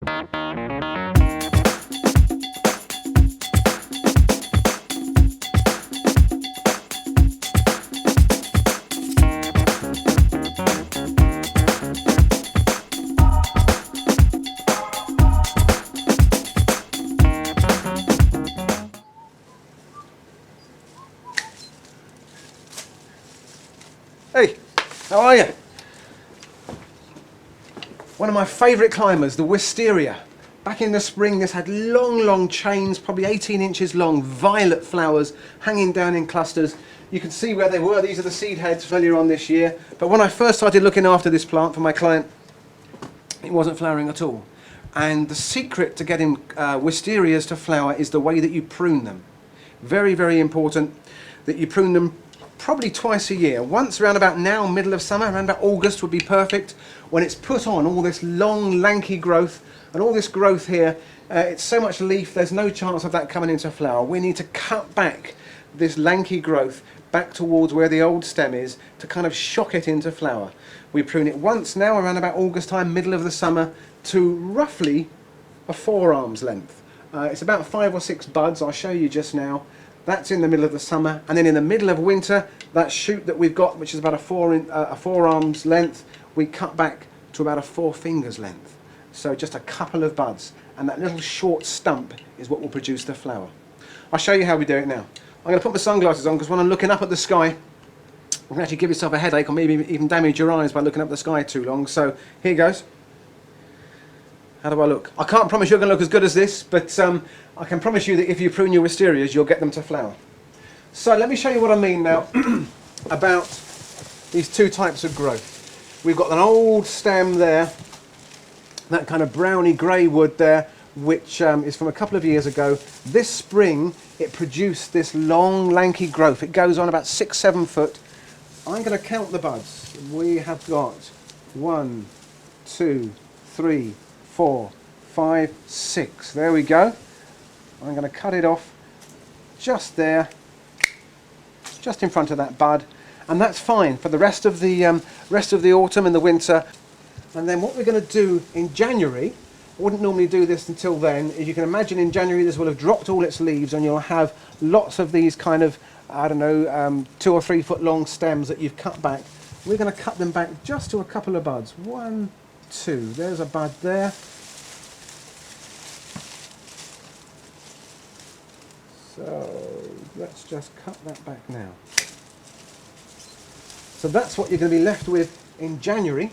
Hey, how are you? One of my favourite climbers, the Wisteria. Back in the spring this had long chains, probably 18 inches long, violet flowers hanging down in clusters. You can see where they were. These are the seed heads earlier on this year. But when I first started looking after this plant for my client, it wasn't flowering at all. And the secret to getting Wisterias to flower is the way that you prune them. Very, very important that you prune them probably twice a year. Once around about now, middle of summer, around about August would be perfect, when it's put on all this long lanky growth and all this growth here. It's so much leaf, there's no chance of that coming into flower. We need to cut back this lanky growth back towards where the old stem is to kind of shock it into flower. We prune it once now around about August time, middle of the summer, to roughly a forearm's length. It's about 5 or 6 buds, I'll show you just now. That's in the middle of the summer, and then in the middle of winter, that shoot that we've got, which is about a forearm's length, we cut back to about a 4 fingers length. So just a couple of buds, and that little short stump is what will produce the flower. I'll show you how we do it now. I'm going to put my sunglasses on because when I'm looking up at the sky, you can actually give yourself a headache or maybe even damage your eyes by looking up at the sky too long. So here goes. How do I look? I can't promise you're going to look as good as this, but I can promise you that if you prune your Wisterias, you'll get them to flower. So let me show you what I mean now about these two types of growth. We've got an old stem there, that kind of browny grey wood there, which is from a couple of years ago. This spring, it produced this long, lanky growth. It goes on about 6-7 foot. I'm going to count the buds. We have got 1, 2, 3, 4, 5, 6. There we go. I'm going to cut it off just there, just in front of that bud, and that's fine for the rest of the autumn and the winter. And then what we're going to do in January, I wouldn't normally do this until then, is you can imagine in January this will have dropped all its leaves and you'll have lots of these kind of, I don't know, 2 or 3 foot long stems that you've cut back. We're going to cut them back just to a couple of buds. 1, 2, there's a bud there. So let's just cut that back now. So that's what you're going to be left with in January,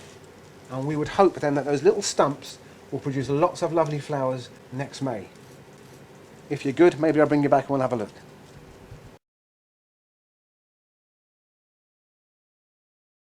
and we would hope then that those little stumps will produce lots of lovely flowers next May. If you're good, maybe I'll bring you back and we'll have a look.